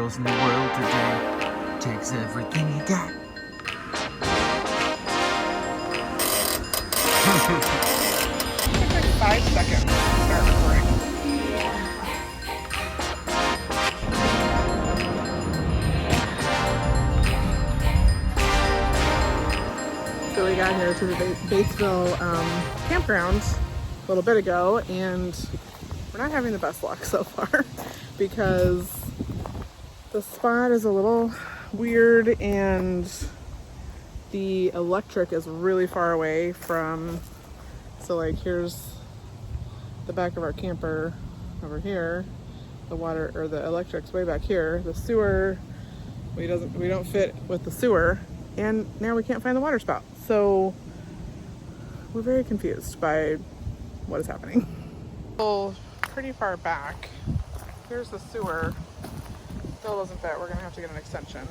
girls in the world today. Takes everything you got. It's like 5 seconds to start recording. So we got here to the Batesville campground a little bit ago, and we're not having the best luck so far because the spot is a little weird and the electric is really far away from, so like here's the back of our camper over here, the water or the electric's way back here, the sewer we don't fit with the sewer, and now we can't find the water spout, so we're very confused by what is happening. Well, pretty far back, here's the sewer, still doesn't fit, we're gonna have to get an extension.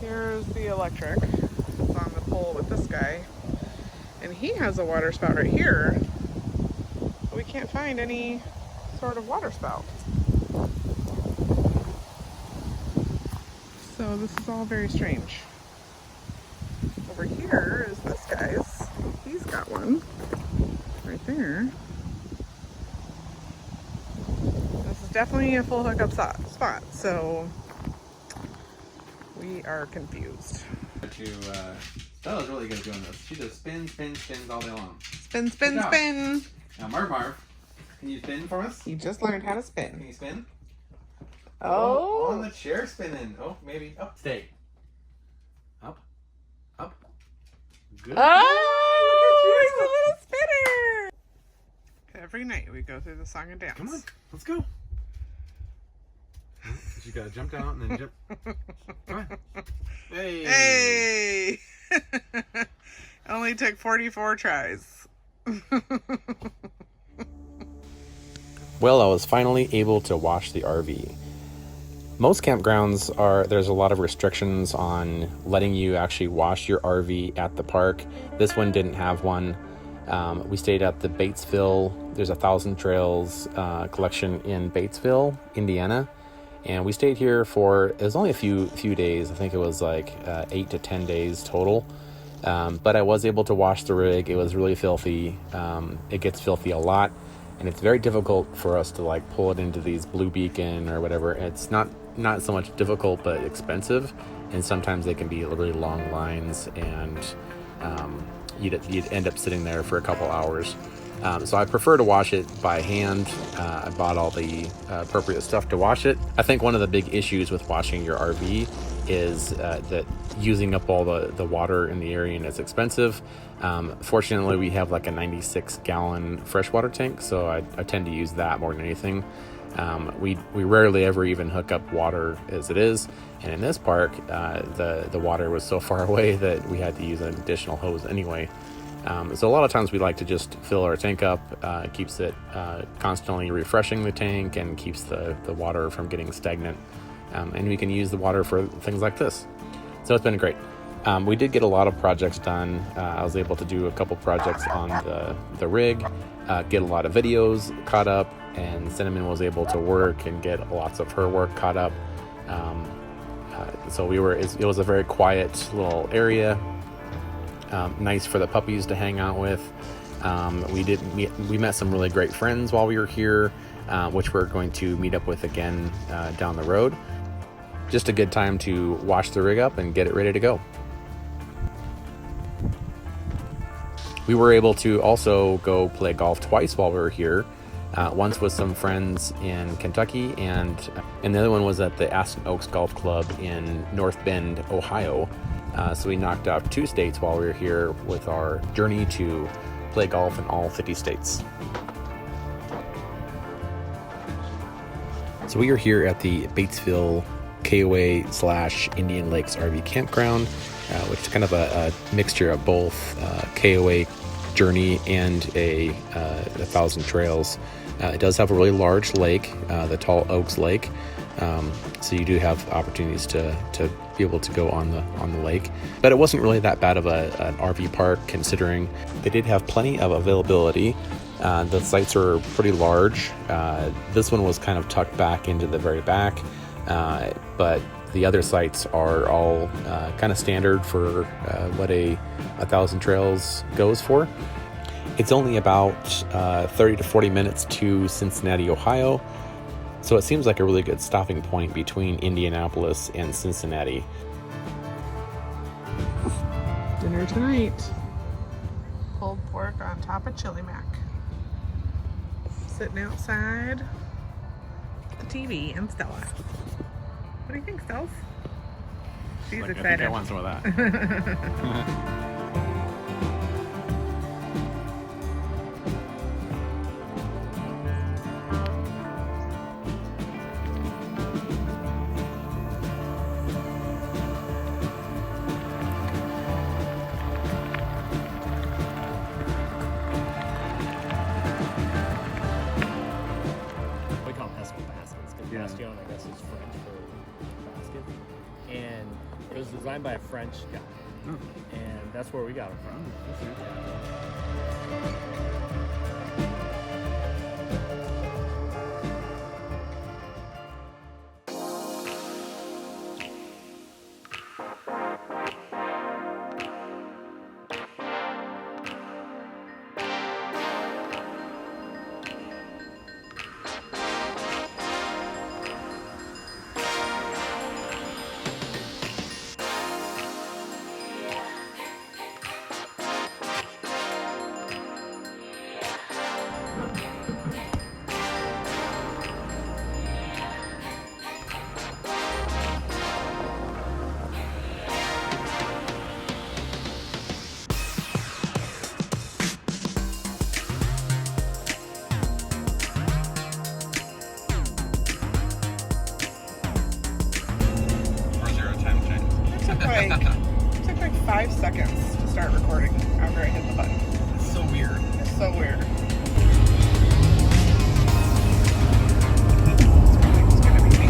Here's the electric, it's on the pole with this guy, and he has a water spout right here, but we can't find any sort of water spout. So this is all very strange. Over here is this guy's, he's got one right there. This is definitely a full hookup spot, so we are confused. Stella's really good at doing this. She just spins all day long. Spin, spin, spin. Now, Marv, can you spin for us? He just learned how to spin. Can you spin? Oh. On the chair spinning. Oh, maybe. Up. Stay. Up. Good. Oh, he's a little spinner. Every night we go through the song and dance. Come on, let's go. You gotta jump down and then jump. Come on. Hey! Only took 44 tries. Well, I was finally able to wash the RV. Most campgrounds there's a lot of restrictions on letting you actually wash your RV at the park. This one didn't have one. We stayed at the Batesville. There's a Thousand Trails collection in Batesville, Indiana. And we stayed here it was only a few days. I think it was like 8 to 10 days total. But I was able to wash the rig. It was really filthy. It gets filthy a lot. And it's very difficult for us to like pull it into these Blue Beacon or whatever. It's not so much difficult, but expensive. And sometimes they can be really long lines, and you'd end up sitting there for a couple hours. So I prefer to wash it by hand. I bought all the appropriate stuff to wash it. I think one of the big issues with washing your RV is that using up all the water in the area, and it's expensive. Fortunately, we have like a 96-gallon freshwater tank, so I tend to use that more than anything. We rarely ever even hook up water as it is, and in this park, the water was so far away that we had to use an additional hose anyway. So a lot of times we like to just fill our tank up. Keeps it constantly refreshing the tank and keeps the water from getting stagnant. And we can use the water for things like this. So it's been great. We did get a lot of projects done. I was able to do a couple projects on the rig, get a lot of videos caught up, and Cinnamon was able to work and get lots of her work caught up. So it was a very quiet little area. Nice for the puppies to hang out with. We met some really great friends while we were here, which we're going to meet up with again down the road. Just a good time to wash the rig up and get it ready to go. We were able to also go play golf twice while we were here. Once with some friends in Kentucky, and the other one was at the Aston Oaks Golf Club in North Bend, Ohio. So we knocked out 2 states while we were here with our journey to play golf in all 50 states. So we are here at the Batesville KOA/Indian Lakes RV Campground, which is kind of a mixture of both KOA journey and a Thousand Trails. It does have a really large lake, the Tall Oaks Lake. So you do have opportunities to be able to go on the lake, but it wasn't really that bad of an RV park, considering they did have plenty of availability. The sites are pretty large. This one was kind of tucked back into the very back, but the other sites are all kind of standard for what a 1,000 Trails goes for. It's only about 30 to 40 minutes to Cincinnati, Ohio, so it seems like a really good stopping point between Indianapolis and Cincinnati. Dinner tonight. Pulled pork on top of chili mac. Sitting outside the TV and Stella. What do you think, Stella? She's excited. I think I want some of that. Bastion, I guess is French for basket, and it was designed by a French guy, and that's where we got it from. It took like 5 seconds to start recording after I hit the button. It's so weird. It's so weird. It's gonna be me.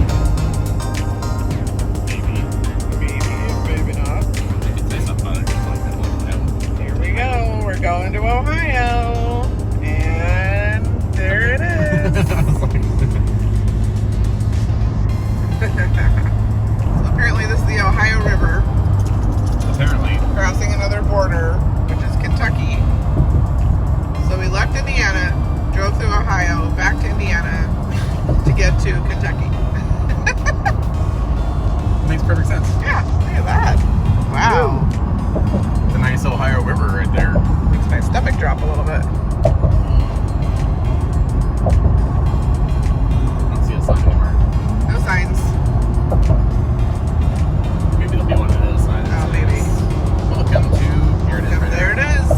Maybe not. You can say something about it. Just like that. Here we go. We're going to Ohio. And there it is. So apparently this is the Ohio River. Apparently. Crossing another border, which is Kentucky. So we left Indiana, drove through Ohio, back to Indiana to get to Kentucky. Makes perfect sense. Yeah, look at that. Wow. It's a nice Ohio River right there. Makes my stomach drop a little bit. I don't see a sign anymore. No signs. Maybe there'll be one of those signs. Oh, maybe. Welcome to, here it is. Yep, Right there it is.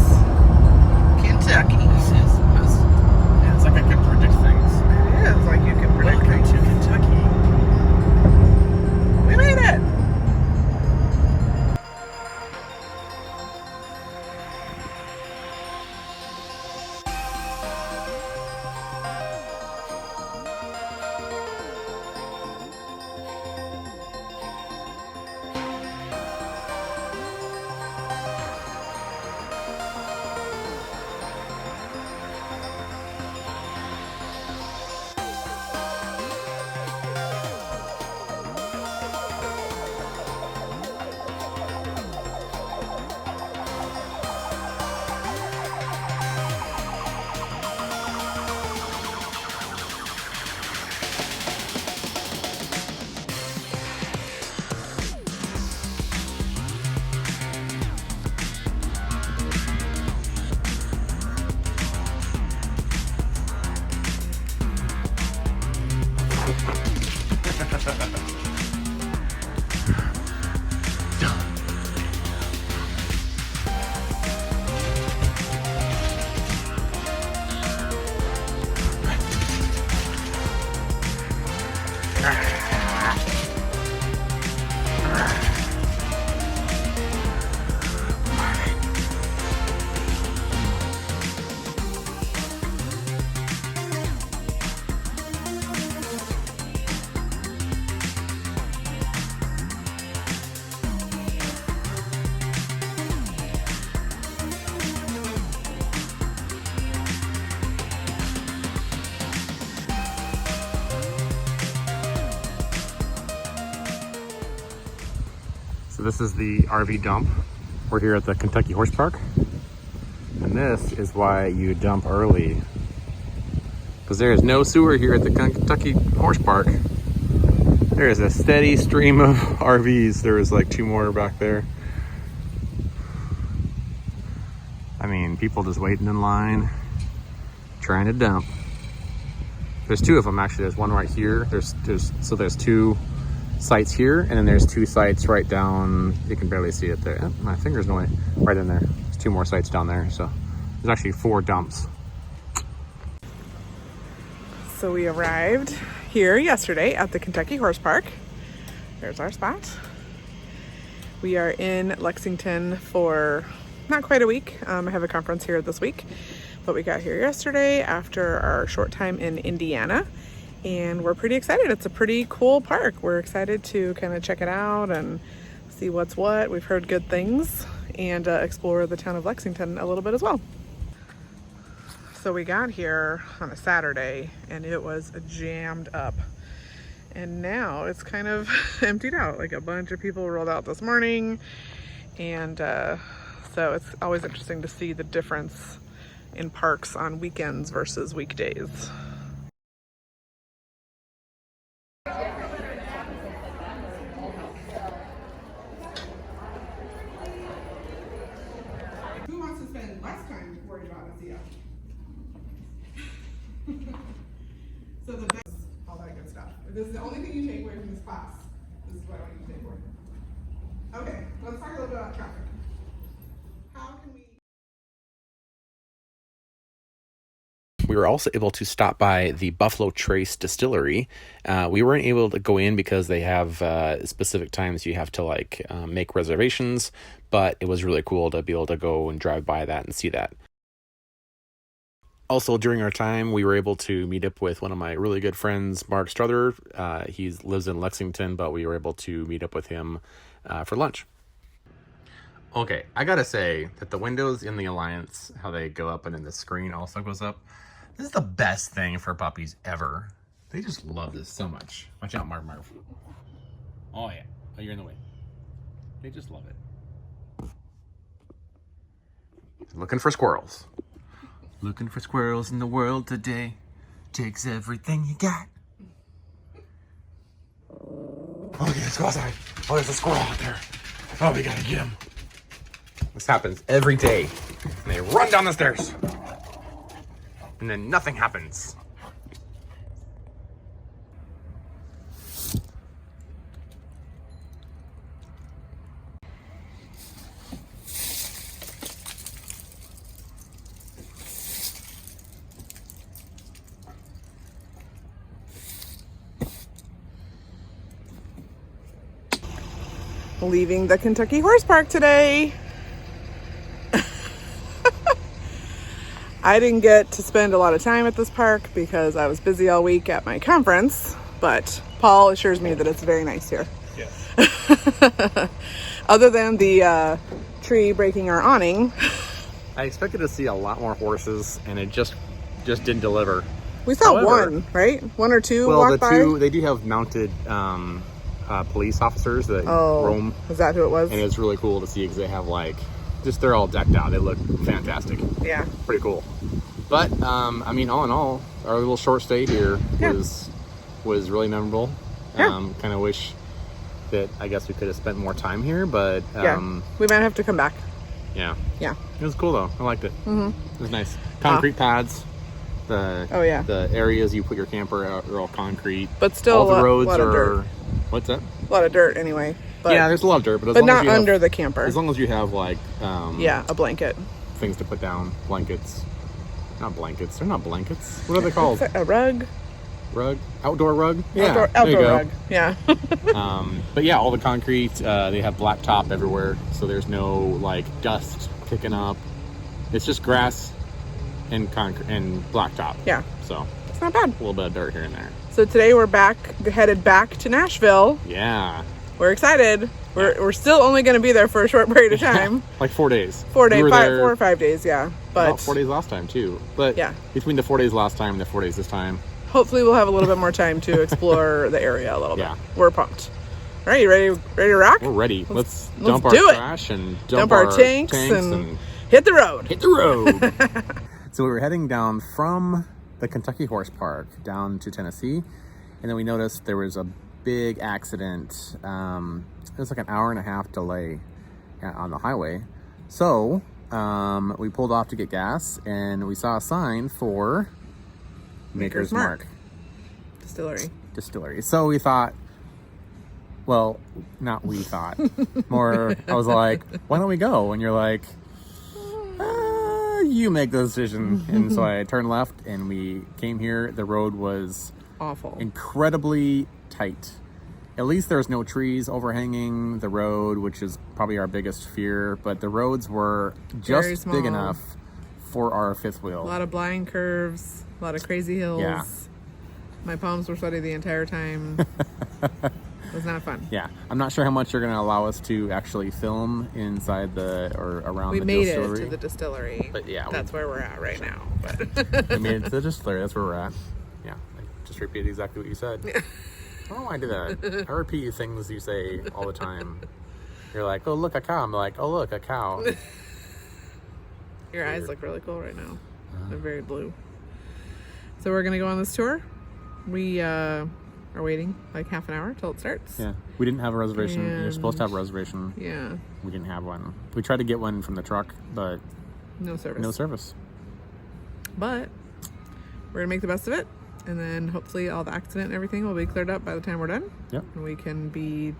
Kentucky. Yeah, it's like I can predict things. It is like you can predict Welcome things. to Kentucky. We made it. this is the RV dump. We're here at the Kentucky Horse Park. And this is why you dump early. Because there is no sewer here at the Kentucky Horse Park. There is a steady stream of RVs. There is like 2 more back there. I mean, people just waiting in line, trying to dump. There's 2 of them actually. There's one right here. There's 2 sites here, and then there's 2 sites right down. You can barely see it there. My finger's in the way. Right in there. There's 2 more sites down there. So there's actually 4 dumps. So we arrived here yesterday at the Kentucky Horse Park. There's our spot. We are in Lexington for not quite a week. I have a conference here this week, but we got here yesterday after our short time in Indiana, and we're pretty excited. It's a pretty cool park. We're excited to kind of check it out and see what's what. We've heard good things, and explore the town of Lexington a little bit as well. So we got here on a Saturday and it was jammed up, and now it's kind of emptied out. Like a bunch of people rolled out this morning, and so it's always interesting to see the difference in parks on weekends versus weekdays. Who wants to spend less time worried about SEO? So the best, all that good stuff. If this is the only thing you take away from this class, this is what I want you to take away. Okay, let's talk a little bit about traffic. How can We were also able to stop by the Buffalo Trace distillery. We weren't able to go in because they have specific times you have to like make reservations, but it was really cool to be able to go and drive by that and see that. Also, during our time, we were able to meet up with one of my really good friends, Mark Struther. He lives in Lexington, but we were able to meet up with him for lunch. Okay, I gotta say that the windows in the Alliance, how they go up and then the screen also goes up, this is the best thing for puppies ever. They just love this so much. Watch out, Marv. Oh yeah, oh, you're in the way. They just love it. Looking for squirrels. Looking for squirrels in the world today takes everything you got. Okay, let's go outside. Oh, there's a squirrel out there. Oh, we gotta get him. This happens every day. And they run down the stairs. And then nothing happens. leaving the Kentucky Horse Park today. I didn't get to spend a lot of time at this park because I was busy all week at my conference, but Paul assures me that it's very nice here. Yes. Other than the tree breaking our awning. I expected to see a lot more horses, and it just didn't deliver. We saw one, right? One or two walk by? Well, they do have mounted police officers that roam. Is that who it was? And it's really cool to see because they have they're all decked out. They look fantastic. Yeah. Pretty cool. But, I mean, all in all, our little short stay here was really memorable. Yeah. Kind of wish that I guess we could have spent more time here, but... we might have to come back. Yeah. Yeah. It was cool, though. I liked it. Mm-hmm. It was nice. Concrete pads. The areas you put your camper out are all concrete. But still all the roads lot of dirt. What's that? A lot of dirt anyway. But, yeah, there's a lot of dirt, but not under the camper. As long as you have a blanket. Things to put down, blankets. Not blankets. They're not blankets. What are they called? A rug. Rug? Outdoor rug? Yeah. Outdoor rug. Yeah. But yeah, all the concrete, they have blacktop everywhere, so there's no dust kicking up. It's just grass and concrete and blacktop. Yeah. So it's not bad. A little bit of dirt here and there. So today we're headed back to Nashville. Yeah. We're excited. We're still only going to be there for a short period of time. 4 days. 4 days, 4 or 5 days, yeah. But about 4 days last time too. But yeah, between the 4 days last time and the 4 days this time, hopefully we'll have a little bit more time to explore the area a little bit. We're pumped. Right, you ready to rock? We're ready. Let's let's dump our do it. trash and Dump our tanks and hit the road. hit the road. So we were heading down from the Kentucky Horse Park down to Tennessee, and then we noticed there was a big accident. It was like an hour and a half delay on the highway. So we pulled off to get gas, and we saw a sign for Maker's Mark Distillery. So we thought, well, not we thought, more I was like, why don't we go? And you're like, you make the decision. And so I turned left and we came here. The road was awful, incredibly tight. At least there's no trees overhanging the road, which is probably our biggest fear, but the roads were just big enough for our fifth wheel. A lot of blind curves, a lot of crazy hills. Yeah. My palms were sweaty the entire time. It was not fun. Yeah, I'm not sure how much you're going to allow us to actually film inside or around the distillery. We made it to the distillery, but yeah, that's where we're at right now. But we made it to the distillery. That's where we're at. Yeah, I just repeated exactly what you said. I don't know why I do that. I repeat things you say all the time. You're like, oh look, a cow. I'm like, oh look, a cow. Your eyes look really cool right now. They're very blue. So we're gonna go on this tour. We are waiting like half an hour till it starts. Yeah, we didn't have a reservation. And You're supposed to have a reservation. Yeah. We didn't have one. We tried to get one from the truck, but no service. No service. But we're gonna make the best of it, and then hopefully all the accident and everything will be cleared up by the time we're done. Yep. And we can be,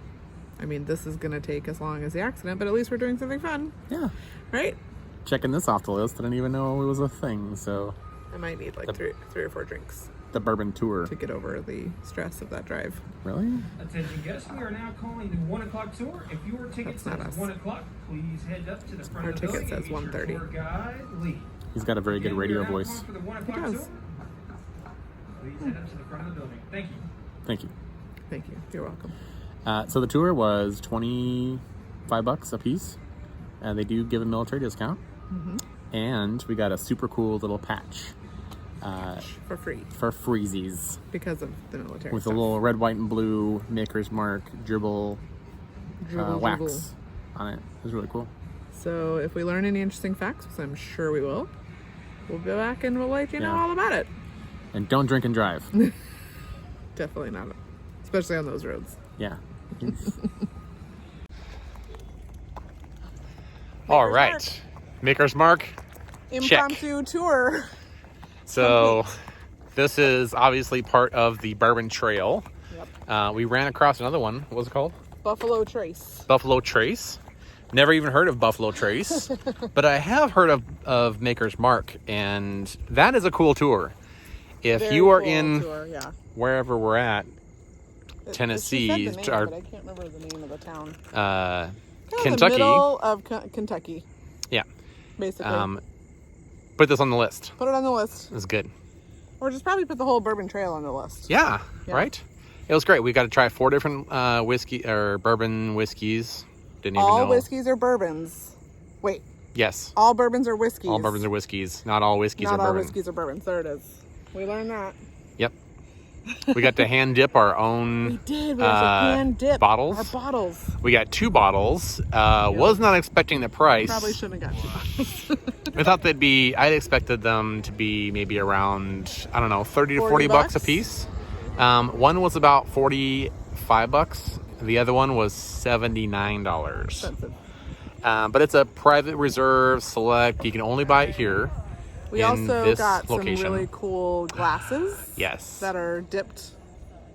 I mean, this is gonna take as long as the accident, but at least we're doing something fun. Yeah. Right? Checking this off the list. I didn't even know it was a thing, so. I might need like three or four drinks The bourbon tour. to get over the stress of that drive. Really? Attention guests, we are now calling the 1 o'clock tour. If your ticket That's not says us. 1 o'clock, please head up to the front Our of the ticket building says and get 1:30. your tour guide lead. He's got a very good Again, we radio are now voice. calling for the 1 He o'clock does. tour. Please head up to the front of the building. Thank you. Thank you. Thank you. You're welcome. So the tour was $25 a piece, and they do give a military discount. Mm-hmm. And we got a super cool little patch For free for freezies because of the military. with stuff. a little red, white, and blue Maker's Mark dribble Dribble, wax dribble. on it. It was really cool. So if we learn any interesting facts, which I'm sure we will, we'll go back and we'll let you know Yeah. all about it. And don't drink and drive. Definitely not, especially on those roads. Yeah. All right. Maker's Mark. Impromptu tour. So this is obviously part of the Bourbon Trail. Yep. We ran across another one. What was it called? Buffalo Trace. Buffalo Trace. Never even heard of Buffalo Trace, but I have heard of Maker's Mark, and that is a cool tour. If Very you are cool in tour, yeah. wherever we're at, Tennessee, She said the name, but I can't remember the name of the town. Kind of Kentucky. the middle of Kentucky, Yeah. basically. Put this on the list. Put it on the list, It's good. or just probably put the whole Bourbon Trail on the list. Yeah, Yeah. right? It was great. We got to try 4 different whiskey or bourbon whiskeys. Didn't even know. All whiskeys are bourbons. Wait, Yes. all bourbons are whiskeys. All bourbons are whiskeys. Not all whiskeys Not are all bourbon. whiskeys are bourbons. There it is. We learned that. Yep. We got to hand dip our own We did. We had to hand dip bottles. our bottles. We got 2 bottles. Was not expecting the price. Probably shouldn't have got 2 bottles. I thought I expected them to be maybe around, I don't know, 30 to 40 bucks a piece. One was about $45. The other one was $79. Expensive. But it's a private reserve select. You can only buy it here. We in also this got location. some really cool glasses. Yes. That are dipped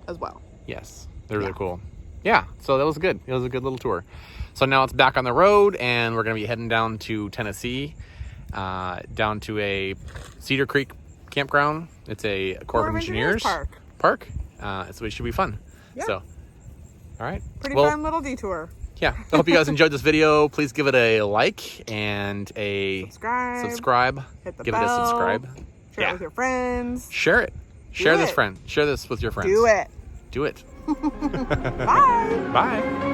as well. Yes. They're really cool. Yeah. So that was good. It was a good little tour. So now it's back on the road, and we're going to be heading down to Tennessee, down to a Cedar Creek campground. It's a Corps of Engineers park. So it should be fun. Yeah. So, all right. Pretty fun little detour. Yeah. I hope you guys enjoyed this video. Please give it a like and a subscribe. Hit the Give bell. it a subscribe. Share it with your friends. Share it. Share it. this friend. Share this with your friends. Do it. Do it. Bye. Bye.